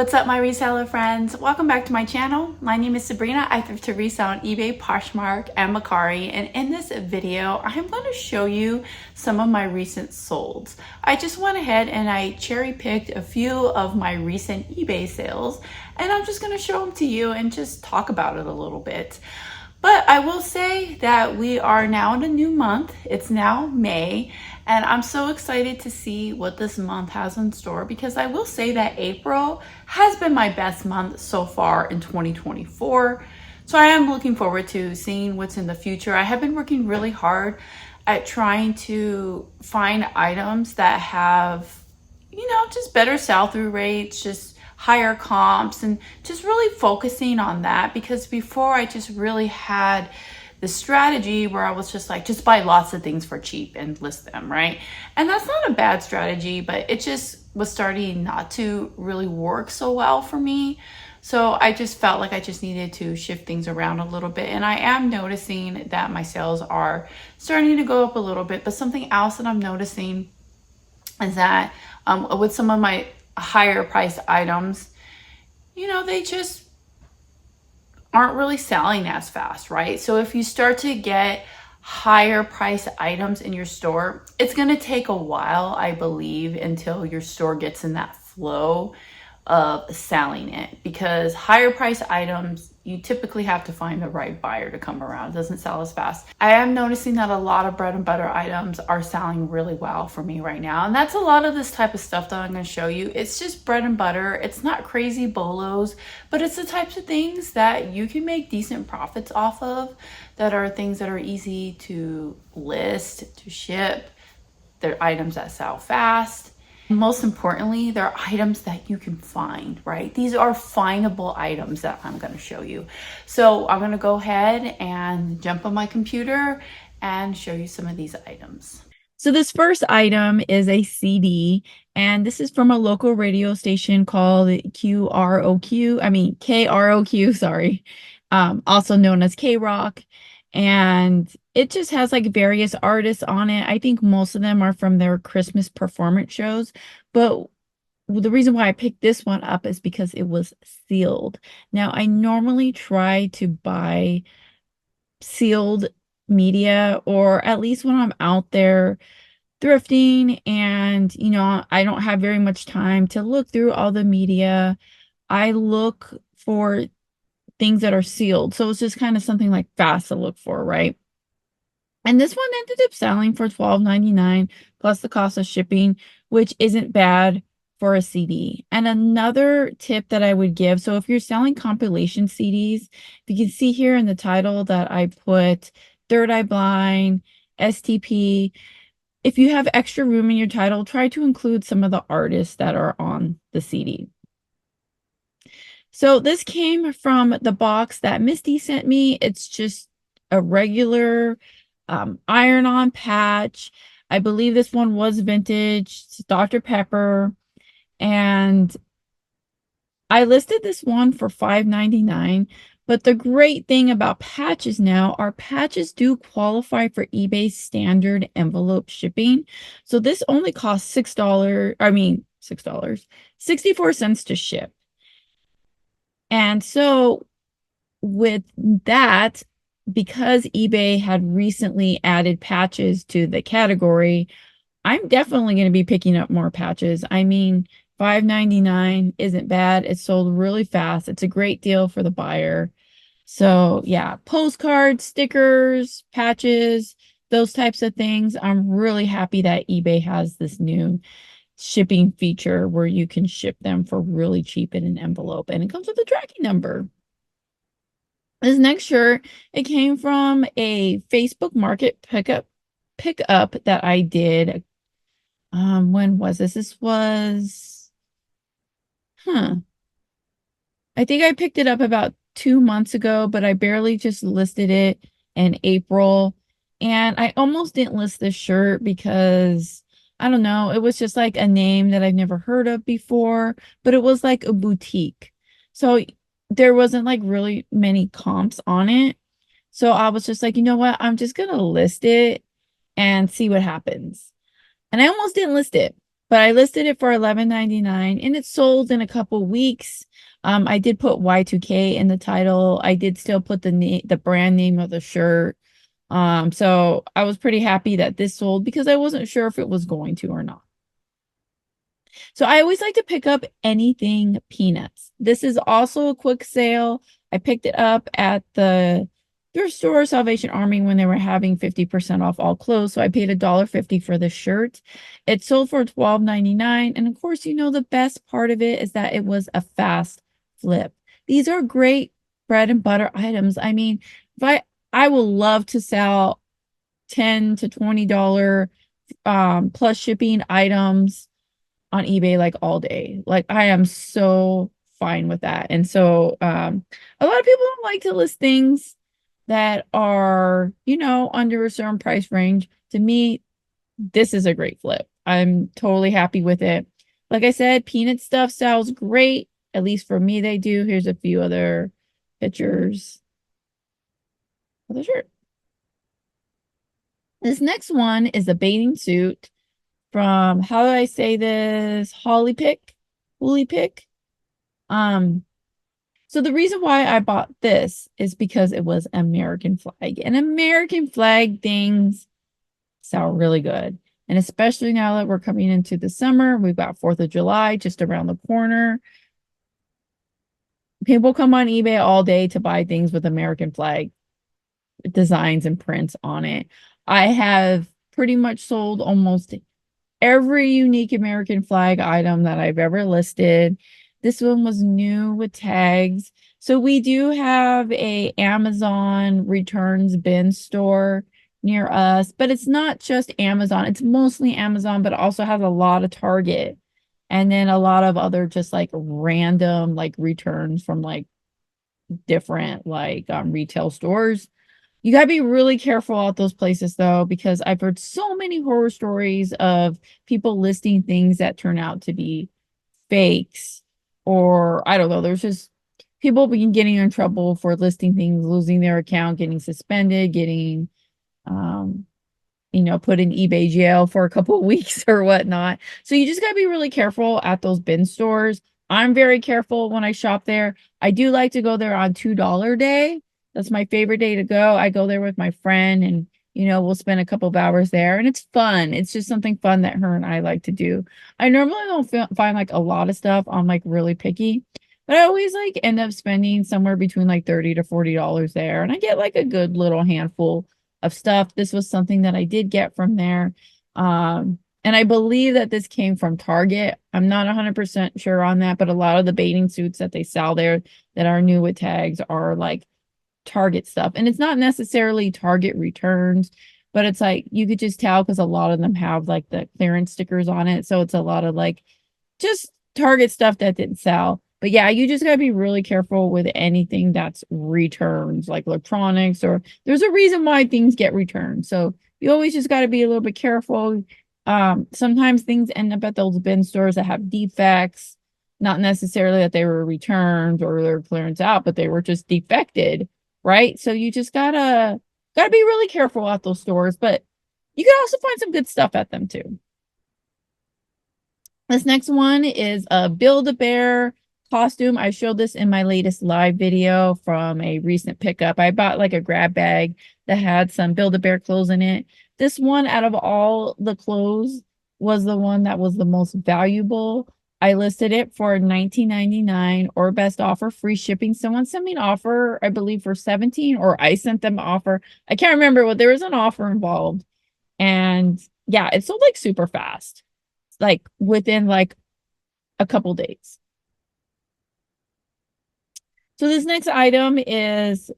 What's up, my reseller friends? Welcome back to my channel. My name is Sabrina. I thrift to resell on eBay, Poshmark, and Mercari. And in this video, I'm going to show you some of my recent solds. I just went ahead and I cherry picked a few of my recent eBay sales, and I'm just going to show them to you and just talk about it a little bit. But I will say that we are now in a new month. It's now May, and I'm so excited to see what this month has in store, because I will say that April has been my best month so far in 2024. So I am looking forward to seeing what's in the future. I have been working really hard at trying to find items that have, just better sell-through rates, just higher comps, and just really focusing on that, because before I just really had the strategy where I was just like, just buy lots of things for cheap and list them, right? And that's not a bad strategy, but it just was starting not to really work so well for me. So I just felt like I just needed to shift things around a little bit. And I am noticing that my sales are starting to go up a little bit. But something else that I'm noticing is that with some of my higher priced items, they just aren't really selling as fast, right? So if you start to get higher priced items in your store, it's going to take a while, I believe, until your store gets in that flow of selling it, because higher priced items, you typically have to find the right buyer to come around. It doesn't sell as fast. I am noticing that a lot of bread and butter items are selling really well for me right now, and that's a lot of this type of stuff that I'm going to show you. It's just bread and butter. It's not crazy bolos, but it's the types of things that you can make decent profits off of, that are things that are easy to list, to ship. They're items that sell fast. Most importantly, they're items that you can find, right? These are findable items that I'm going to show you. So I'm going to go ahead and jump on my computer and show you some of these items. So this first item is a CD, and this is from a local radio station called KROQ, sorry, also known as K-Rock. And it just has like various artists on it. I think most of them are from their Christmas performance shows, but the reason why I picked this one up is because it was sealed. Now, I normally try to buy sealed media, or at least when I'm out there thrifting and, I don't have very much time to look through all the media. I look for things that are sealed. So it's just kind of something like fast to look for, right? And this one ended up selling for $12.99 plus the cost of shipping, which isn't bad for a CD. And another tip that I would give, so if you're selling compilation CDs, you can see here in the title that I put Third Eye Blind, STP. If you have extra room in your title, try to include some of the artists that are on the CD. So this came from the box that Misty sent me. It's just a regular iron-on patch. I believe this one was vintage. It's Dr. Pepper. And I listed this one for $5.99. But the great thing about patches now are patches do qualify for eBay standard envelope shipping. So this only costs $6, 64 cents to ship. And so with that, because eBay had recently added patches to the category, I'm definitely going to be picking up more patches. I mean, $5.99 isn't bad. It's sold really fast. It's a great deal for the buyer. So yeah, postcards, stickers, patches, those types of things. I'm really happy that eBay has this new shipping feature where you can ship them for really cheap in an envelope, and it comes with a tracking number. This next shirt, it came from a Facebook Market pickup that I did. When was this? This was, I think I picked it up about 2 months ago, but I barely just listed it in April. And I almost didn't list this shirt because I don't know, it was just like a name that I've never heard of before, but it was like a boutique. So there wasn't like really many comps on it. So I was just like, you know what? I'm just going to list it and see what happens. And I almost didn't list it. but I listed it for $11.99 and it sold in a couple weeks. I did put Y2K in the title. I did still put the brand name of the shirt. So I was pretty happy that this sold because I wasn't sure if it was going to or not. So I always like to pick up anything peanuts. This is also a quick sale. I picked it up at the thrift store Salvation Army when they were having 50% off all clothes. So I paid $1.50 for the shirt. It sold for $12.99. And of course, you know, the best part of it is that it was a fast flip. These are great bread and butter items. I mean, if I will love to sell $10 to $20 plus shipping items on eBay like all day. Like I am so fine with that. And so a lot of people don't like to list things that are, you know, under a certain price range. To me, this is a great flip. I'm totally happy with it. Like I said, peanut stuff sells great. At least for me, they do. Here's a few other pictures of the shirt. This next one is a bathing suit from, how do I say this? Holly Pick. So the reason why I bought this is because it was American flag. And American flag things sell really good. And especially now that we're coming into the summer, we've got 4th of July just around the corner. People come on eBay all day to buy things with American flag designs and prints on it. I have pretty much sold almost every unique American flag item that I've ever listed. This one was new with tags. So we do have a Amazon returns bin store near us, but it's not just Amazon. It's mostly Amazon, but it also has a lot of Target and then a lot of other just like random like returns from like different like retail stores. You got to be really careful at those places, though, because I've heard so many horror stories of people listing things that turn out to be fakes, or I don't know. There's just people being getting in trouble for listing things, losing their account, getting suspended, getting, you know, put in eBay jail for a couple of weeks or whatnot. So you just got to be really careful at those bin stores. I'm very careful when I shop there. I do like to go there on $2 day. That's my favorite day to go. I go there with my friend and, you know, we'll spend a couple of hours there and it's fun. It's just something fun that her and I like to do. I normally don't find like a lot of stuff. I'm like really picky, but I always like end up spending somewhere between like $30 to $40 there. And I get like a good little handful of stuff. This was something that I did get from there. And I believe that this came from Target. I'm not 100% sure on that, but a lot of the bathing suits that they sell there that are new with tags are like Target stuff. And it's not necessarily Target returns, but it's like you could just tell because a lot of them have like the clearance stickers on it. So it's a lot of like just Target stuff that didn't sell. But yeah, you just got to be really careful with anything that's returns, like electronics, or there's a reason why things get returned. So you always just got to be a little bit careful. Sometimes things end up at those bin stores that have defects, not necessarily that they were returned or they're clearance out, but they were just defected, right? So you just gotta be really careful at those stores, but you can also find some good stuff at them too. This next one is a Build-A-Bear costume. I showed this in my latest live video from a recent pickup. I bought like a grab bag that had some Build-A-Bear clothes in it. This one out of all the clothes was the one that was the most valuable. I listed it for $19.99 or best offer, free shipping. Someone sent me an offer, I believe, for $17, or I sent them an offer. I can't remember what, there was an offer involved. And yeah, it sold like super fast, like within like a couple days. So this next item is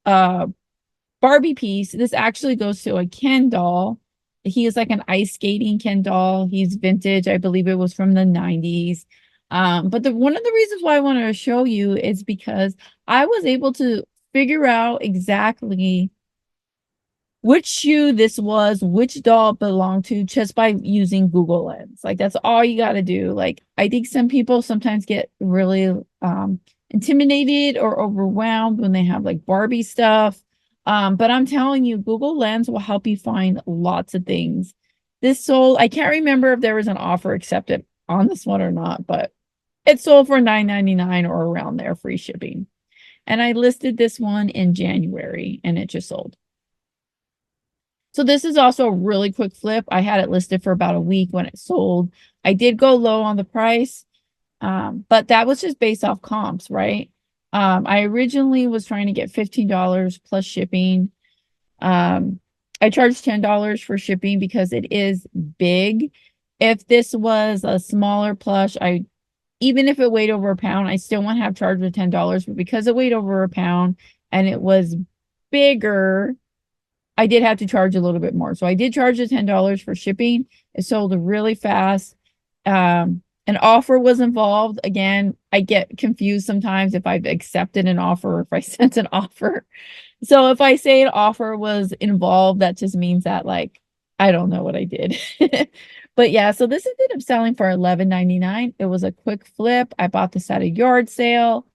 Barbie piece. This actually goes to a Ken doll. He is like an ice skating Ken doll. He's vintage. I believe it was from the 90s. But one of the reasons why I wanted to show you is because I was able to figure out exactly which shoe this was, which doll it belonged to, just by using Google Lens. Like that's all you got to do. Like I think some people sometimes get really intimidated or overwhelmed when they have like Barbie stuff. But I'm telling you, Google Lens will help you find lots of things. This sold, I can't remember if there was an offer accepted on this one or not, but it sold for $9.99 or around there, free shipping. And I listed this one in January and it just sold. So this is also a really quick flip. I had it listed for about a week when it sold. I did go low on the price, but that was just based off comps, right? I originally was trying to get $15 plus shipping. I charged $10 for shipping because it is big. If this was a smaller plush, even if it weighed over a pound, I still want to have charged with $10. But because it weighed over a pound and it was bigger, I did have to charge a little bit more. So I did charge the $10 for shipping. It sold really fast. An offer was involved. Again, I get confused sometimes if I've accepted an offer or if I sent an offer. So if I say an offer was involved, that just means that like I don't know what I did. But yeah, so this ended up selling for $11.99. It was a quick flip. I bought this at a yard sale.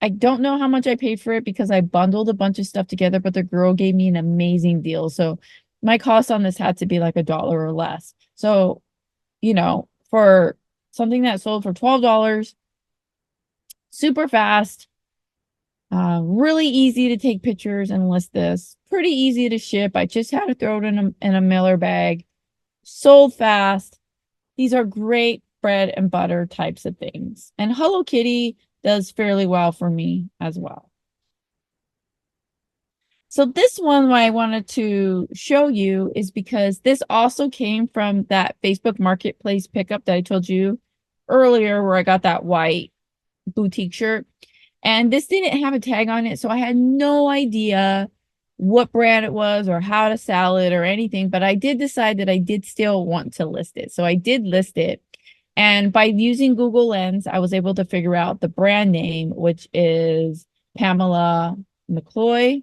I don't know how much I paid for it because I bundled a bunch of stuff together, but the girl gave me an amazing deal. So my cost on this had to be like $1 or less. So, you know, for something that sold for $12, super fast, really easy to take pictures and list this. Pretty easy to ship. I just had to throw it in a mailer bag. Sold fast. These are great bread and butter types of things. And Hello Kitty does fairly well for me as well. So this one I wanted to show you is because this also came from that Facebook Marketplace pickup that I told you earlier where I got that white boutique shirt. And this didn't have a tag on it, so I had no idea what brand it was or how to sell it or anything, but I did decide that I did still want to list it. So I did list it. And by using Google Lens, I was able to figure out the brand name, which is Pamela McCloy.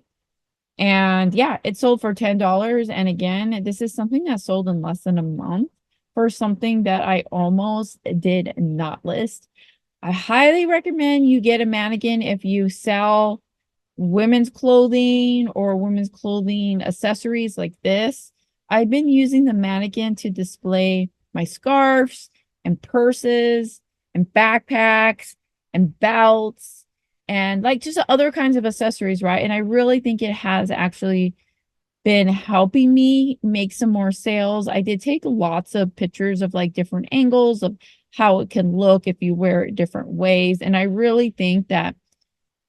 And yeah, it sold for $10. And again, this is something that sold in less than a month for something that I almost did not list. I highly recommend you get a mannequin if you sell women's clothing or women's clothing accessories like this. I've been using the mannequin to display my scarves and purses and backpacks and belts and like just other kinds of accessories, right? And I really think it has actually been helping me make some more sales. I did take lots of pictures of like different angles of how it can look if you wear it different ways. And I really think that,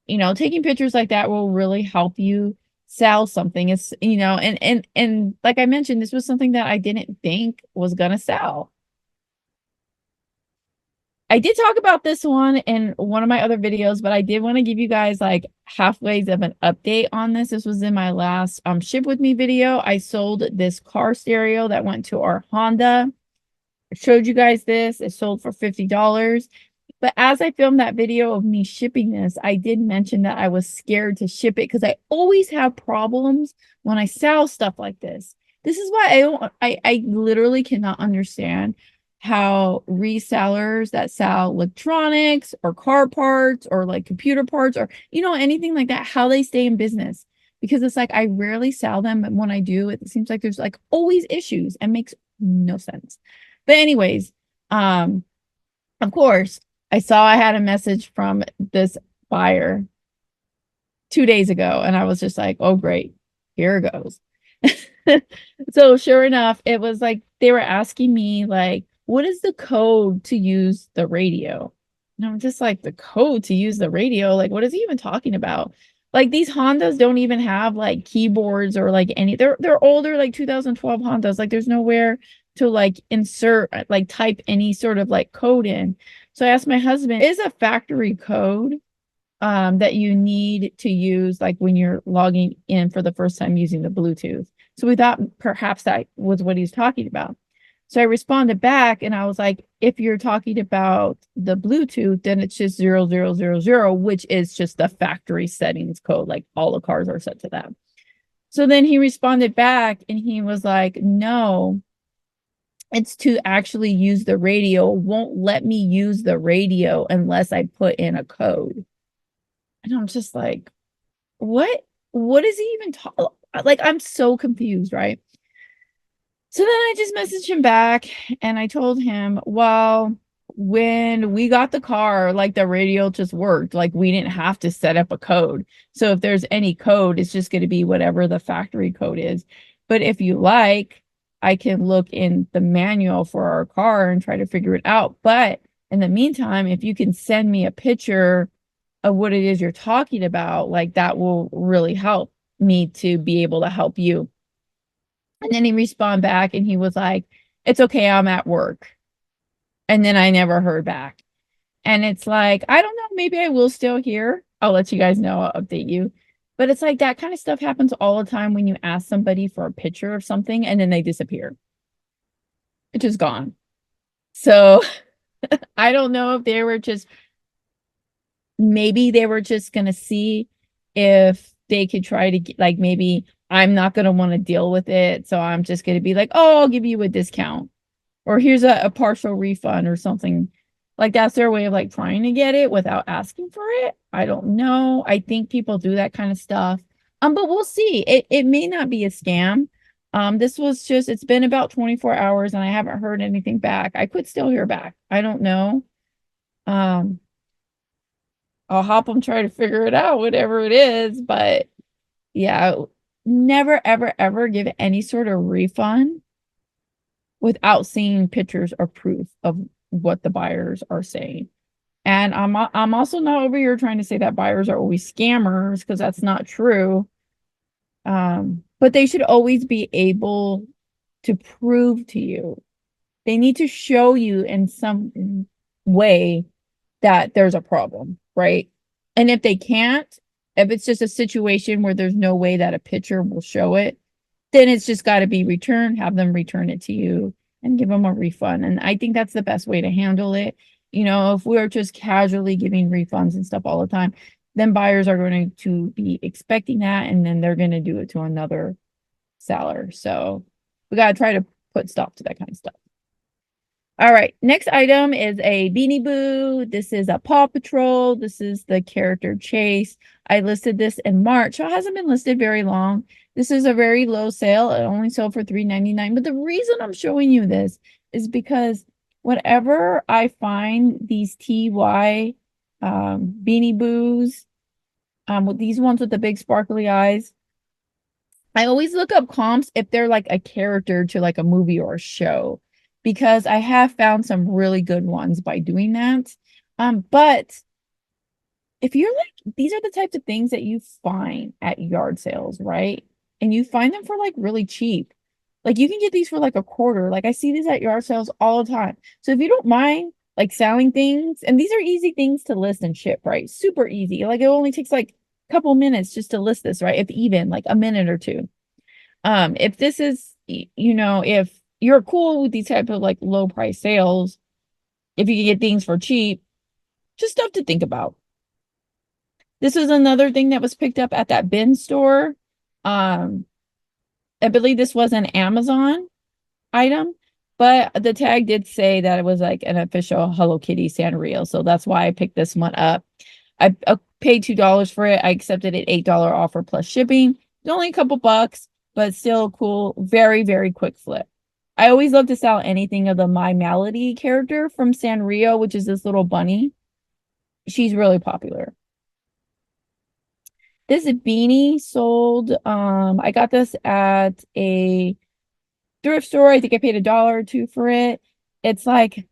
you know, taking pictures like that will really help you sell something. It's, you know, and like I mentioned, this was something that I didn't think was gonna sell. I did talk about this one in one of my other videos, but I did want to give you guys like halfways of an update on this. This was in my last ship with me video. I sold this car stereo that went to our Honda. I showed you guys this. It sold for $50. But as I filmed that video of me shipping this, I did mention that I was scared to ship it because I always have problems when I sell stuff like this. This is why I literally cannot understand how resellers that sell electronics or car parts or like computer parts or, you know, anything like that, how they stay in business. Because it's like I rarely sell them, but when I do, it seems like there's like always issues and makes no sense. But anyways, of course, I saw I had a message from this buyer 2 days ago, and I was just like, oh, great, here it goes. So sure enough, it was like they were asking me, like, what is the code to use the radio? And I'm just like, the code to use the radio? Like, what is he even talking about? Like, these Hondas don't even have like keyboards or like any, they're older, like 2012 Hondas. Like, there's nowhere to like insert, like type any sort of like code in. So I asked my husband, is a factory code that you need to use like when you're logging in for the first time using the Bluetooth? So we thought perhaps that was what he's talking about. So I responded back and I was like, if you're talking about the Bluetooth, then it's just 0000, which is just the factory settings code. Like all the cars are set to that. So then he responded back and he was like, no, it's to actually use the radio. It won't let me use the radio unless I put in a code. And I'm just like, what is he even talking? Like, I'm so confused, right? So then I just messaged him back and I told him, well, when we got the car, like the radio just worked. Like we didn't have to set up a code. So if there's any code, it's just going to be whatever the factory code is. But if you like, I can look in the manual for our car and try to figure it out. But in the meantime, if you can send me a picture of what it is you're talking about, like that will really help me to be able to help you. And then he responded back and he was like, it's okay, I'm at work. And then I never heard back. And it's like, I don't know, maybe I will still hear. I'll let you guys know, I'll update you. But it's like that kind of stuff happens all the time when you ask somebody for a picture of something and then they disappear. It's just gone. So I don't know if they were just, maybe they were just going to see if they could try to get, like, maybe I'm not going to want to deal with it. So I'm just going to be like, oh, I'll give you a discount or here's a partial refund or something. Like that's their way of like trying to get it without asking for it. I don't know. I think people do that kind of stuff. But we'll see. It may not be a scam. This was just, it's been about 24 hours and I haven't heard anything back. I could still hear back. I don't know. Um, I'll hop and try to figure it out, whatever it is. But yeah, never, ever, ever give any sort of refund without seeing pictures or proof of what the buyers are saying. And I'm also not over here trying to say that buyers are always scammers because that's not true. But they should always be able to prove to you. They need to show you in some way that there's a problem, right? And if they can't, if it's just a situation where there's no way that a picture will show it, then it's just got to be returned, have them return it to you and give them a refund. And I think that's the best way to handle it. You know, if we're just casually giving refunds and stuff all the time, then buyers are going to be expecting that and then they're going to do it to another seller. So we got to try to put stop to that kind of stuff. All right, next item is a Beanie Boo. This is a Paw Patrol. This is the character Chase. I listed this in March, so it hasn't been listed very long. This is a very low sale. It only sold for $3.99. But the reason I'm showing you this is because whenever I find these TY Beanie Boos, with these ones with the big sparkly eyes, I always look up comps if they're like a character to like a movie or a show, because I have found some really good ones by doing that. But if you're like, these are the types of things that you find at yard sales, right? And you find them for like really cheap. Like you can get these for like a quarter. Like I see these at yard sales all the time. So if you don't mind like selling things, and these are easy things to list and ship, right? Super easy. Like it only takes like a couple minutes just to list this, right? If even like a minute or two. If this is, you know, if you're cool with these type of like low price sales, if you can get things for cheap, just stuff to think about. This is another thing that was picked up at that bin store. I believe this was an Amazon item, but the tag did say that it was like an official Hello Kitty Sanrio. So that's why I picked this one up. I paid $2 for it. I accepted an $8 offer plus shipping. It's only a couple bucks, but still cool. Very, very quick flip. I always love to sell anything of the My Melody character from Sanrio, which is this little bunny. She's really popular. This beanie sold. I got this at a thrift store. I think I paid $1 or $2 for it. It's like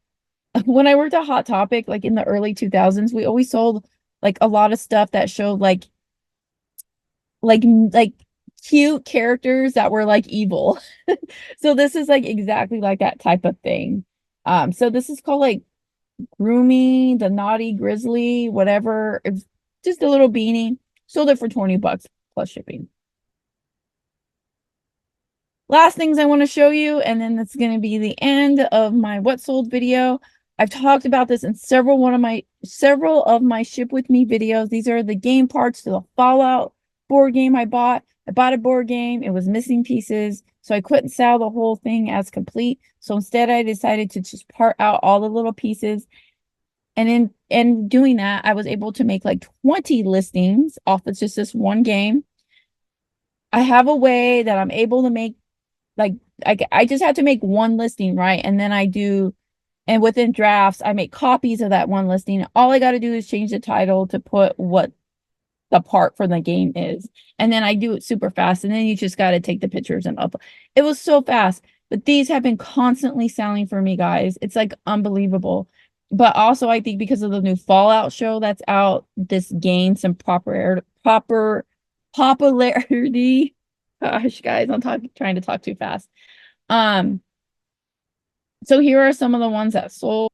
when I worked at Hot Topic, like in the early 2000s, we always sold like a lot of stuff that showed like cute characters that were like evil. So this is like exactly like that type of thing. So this is called like Groomy, the Naughty Grizzly, whatever. It's just a little beanie. Sold it for 20 bucks plus shipping. Last things I want to show you, and then that's going to be the end of my what sold video. I've talked about this in several of my ship with me videos. These are the game parts to the Fallout board game I bought. I bought a board game. It was missing pieces, so I couldn't sell the whole thing as complete. So instead, I decided to just part out all the little pieces. And in doing that, I was able to make like 20 listings off of just this one game. I have a way that I'm able to make like I just had to make one listing, right? And then I do, and within drafts, I make copies of that one listing. All I got to do is change the title to put what the part for the game is. And then I do it super fast. And then you just got to take the pictures and upload. It was so fast. But these have been constantly selling for me, guys. It's like unbelievable. But also, I think because of the new Fallout show that's out, this gained some proper popularity. Gosh, guys, trying to talk too fast. Um, so here are some of the ones that sold.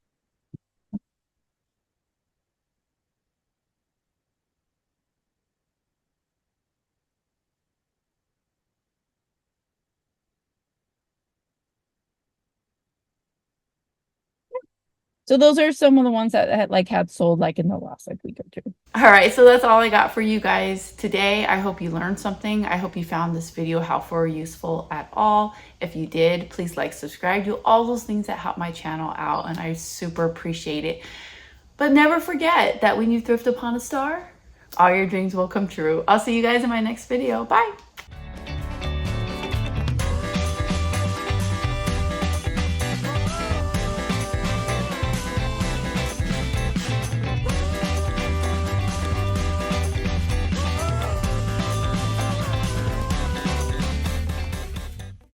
So those are some of the ones that had sold like in the last like week or two. All right, so that's all I got for you guys today. I hope you learned something. I hope you found this video helpful or useful at all. If you did, please like, subscribe, do all those things that help my channel out, and I super appreciate it. But never forget that when you thrift upon a star, all your dreams will come true. I'll see you guys in my next video. Bye.